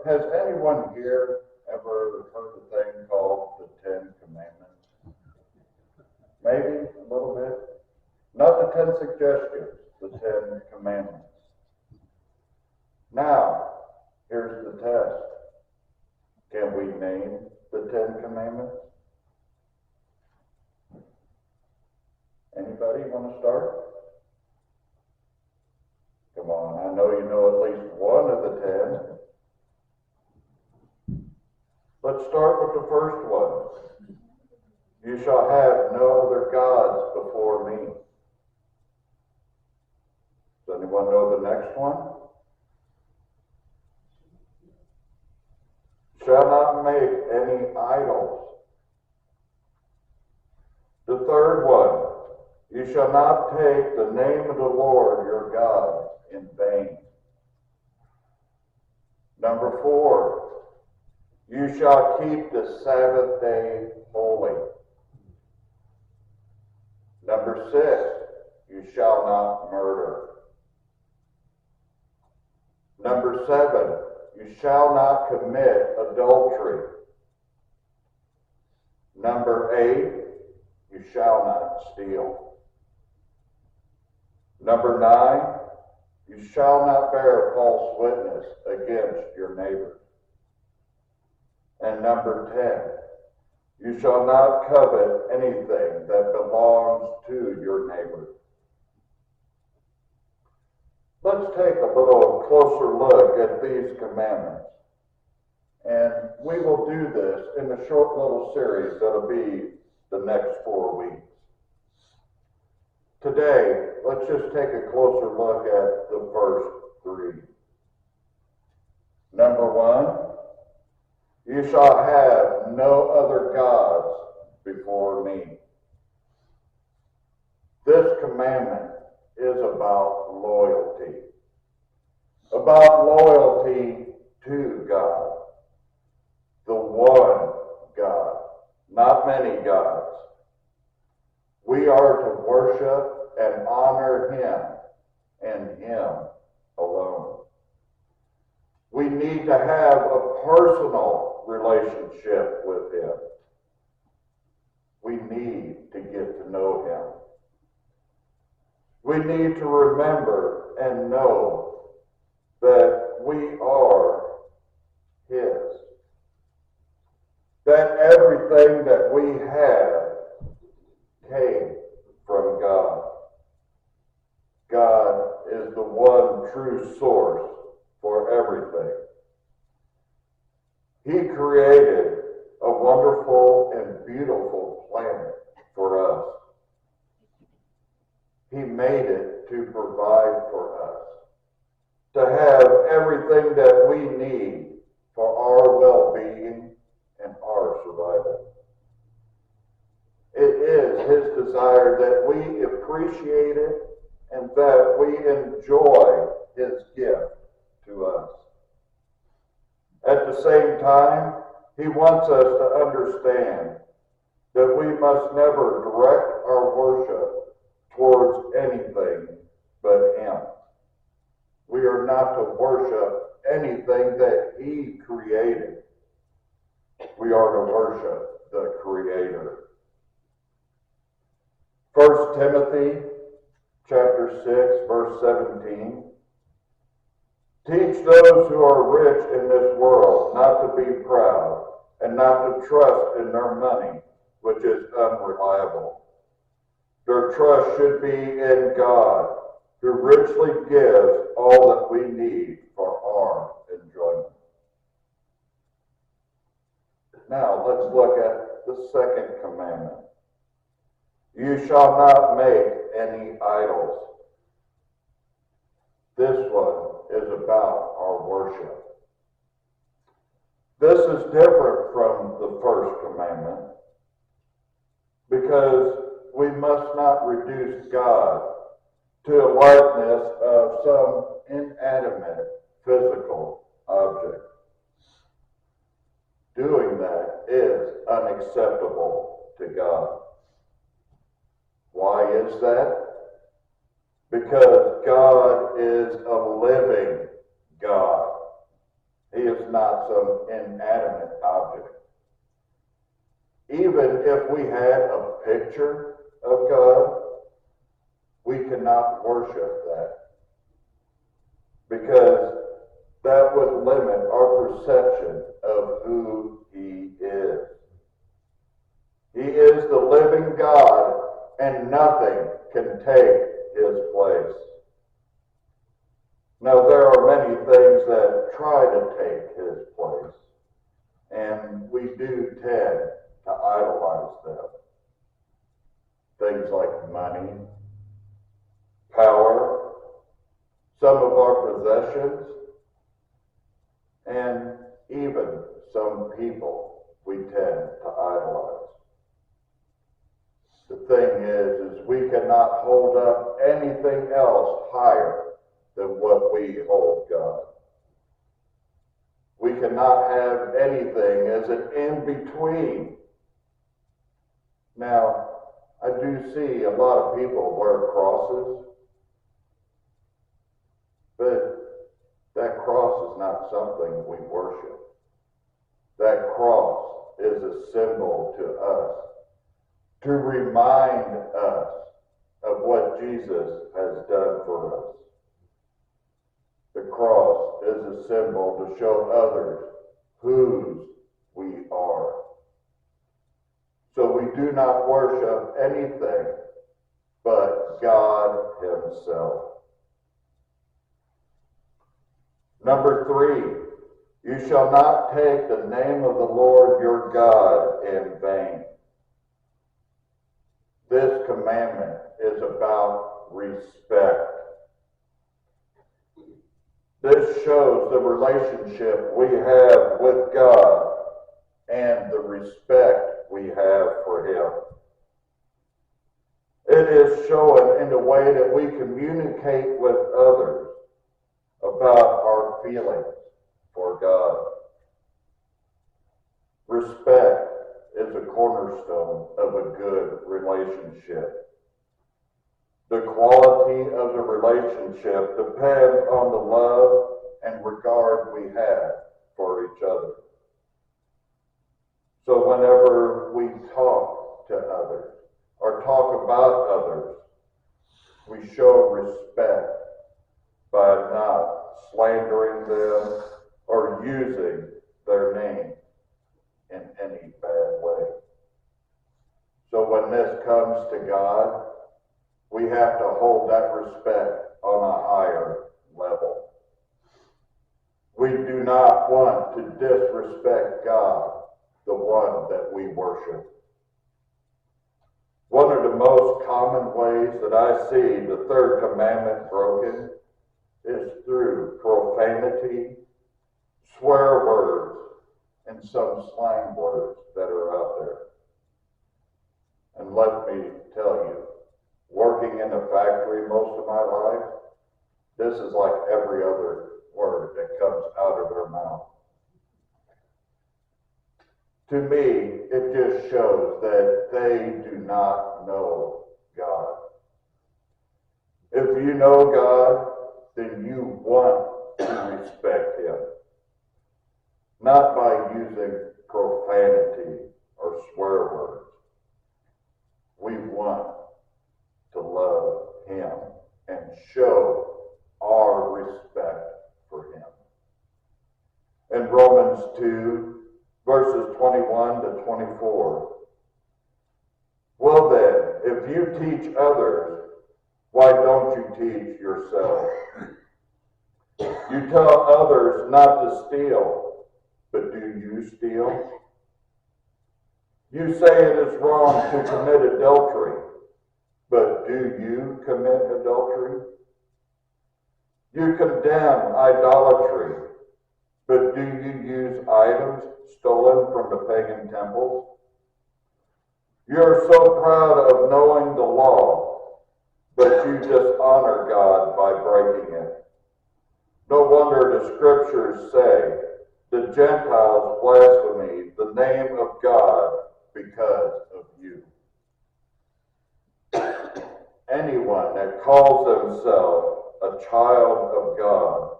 has anyone here ever heard a thing called the Ten Commandments? Maybe a little bit. Not the 10 suggestions, the 10 commandments. Now, here's the test. Can we name the 10 commandments? Anybody want to start? Come on, I know you know at least one of the 10. Let's start with the first one. You shall have no other gods before me. Does anyone know the next one? Shall not make any idols. The third one. You shall not take the name of the Lord your God in vain. Number 4. You shall keep the Sabbath day holy. Number 6. You shall not murder. Number 7. You shall not commit adultery. Number 8. You shall not steal. Number 9. You shall not bear false witness against your neighbor. And number 10. You shall not covet anything that belongs to your neighbor. Let's take a little closer look at these commandments. And we will do this in a short little series that'll be the next 4 weeks. Today, let's just take a closer look at the first 3. Number 1, you shall have no other gods before me. This commandment is about loyalty. About loyalty to God. The one God, not many gods. We are to worship and honor Him and Him alone. We need to have a personal relationship with Him. We need to get to know Him. We need to remember and know that we are His. That everything that we have came from God. God is the one true source for everything. He created a wonderful and beautiful planet for us. He made it to provide for us, to have everything that we need for our well-being and our survival. It is His desire that we appreciate it and that we enjoy His gift to us. At the same time, He wants us to understand that we must never direct our worship towards anything but Him. We are not to worship anything that He created. We are to worship the Creator. 1 Timothy chapter 6, verse 17. Teach those who are rich in this world not to be proud and not to trust in their money, which is unreliable. Their trust should be in God, who richly gives all that we need for our enjoyment. Now, let's look at the second commandment. You shall not make any idols. This one is about our worship. This is different from the first commandment because we must not reduce God to a likeness of some inanimate physical object. Doing that is unacceptable to God. Why is that? Because God is a living God. He is not some inanimate object. Even if we had a picture of God, we cannot worship that, because that would limit our perception of who He is. He is the living God, and nothing can take His place. Now, there are many things that try to take His place, and we do tend to idolize them. Things like money, power, some of our possessions, and even some people we tend to idolize. The thing is we cannot hold up anything else higher than what we hold God. We cannot have anything as an in-between. Now, I do see a lot of people wear crosses, but that cross is not something we worship. That cross is a symbol to us, to remind us of what Jesus has done for us. The cross is a symbol to show others whose we are. So we do not worship anything but God Himself. Number 3, you shall not take the name of the Lord your God in vain. This commandment is about respect. This shows the relationship we have with God and the respect we have for Him. It is shown in the way that we communicate with others about our feelings for God. Respect is a cornerstone of a good relationship. The quality of the relationship depends on the love and regard we have for each other. So whenever we talk to others or talk about others, we show respect by not slandering them or using their name in any bad way. So when this comes to God, we have to hold that respect on a higher level. We do not want to disrespect God, the one that we worship. One of the most common ways that I see the third commandment broken is through profanity, swear words, and some slang words that are out there. And let me tell you, working in a factory most of my life, this is like every other word that comes out of their mouth. To me, it just shows that they do not know God. If you know God, then you want to respect Him. Not by using profanity or swear words. We want to love Him and show our respect for Him. In Romans 2, verses 21 to 24, well then, if you teach others, why don't you teach yourself? You tell others not to steal, but do you steal? You say it is wrong to commit adultery, but do you commit adultery? You condemn idolatry, but do you use items stolen from the pagan temples? You are so proud of knowing the law, but you dishonor God by breaking it. No wonder the scriptures say, the Gentiles blaspheme the name of God because of you. Anyone that calls themselves a child of God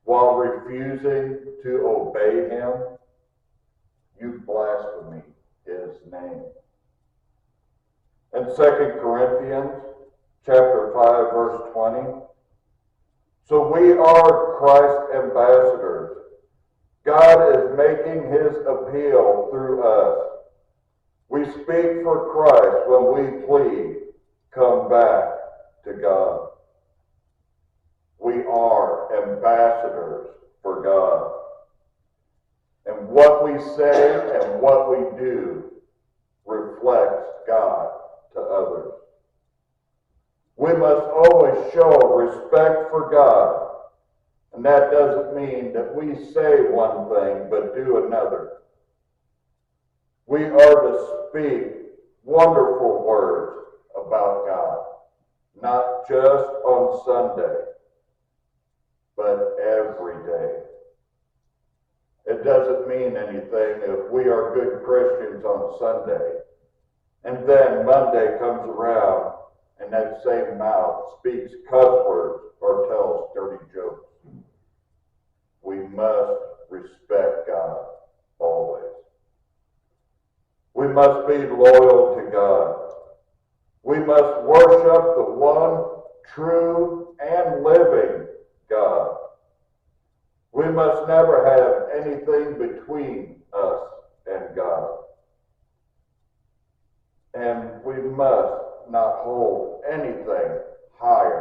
while refusing to obey him, you blaspheme his name. In 2 Corinthians chapter 5, verse 20, so we are Christ's ambassadors. God is making his appeal through us. We speak for Christ when we plead, come back to God. We are ambassadors for God. And what we say and what we do reflects God to others. We must always show respect for God. And that doesn't mean that we say one thing but do another. We are to speak wonderful words about God, not just on Sunday, but every day. It doesn't mean anything if we are good Christians on Sunday, and then Monday comes around and that same mouth speaks cuss words or tells dirty jokes. We must respect God always. We must be loyal to God. We must worship the one true and living God. We must never have anything between us and God. And we must not hold anything higher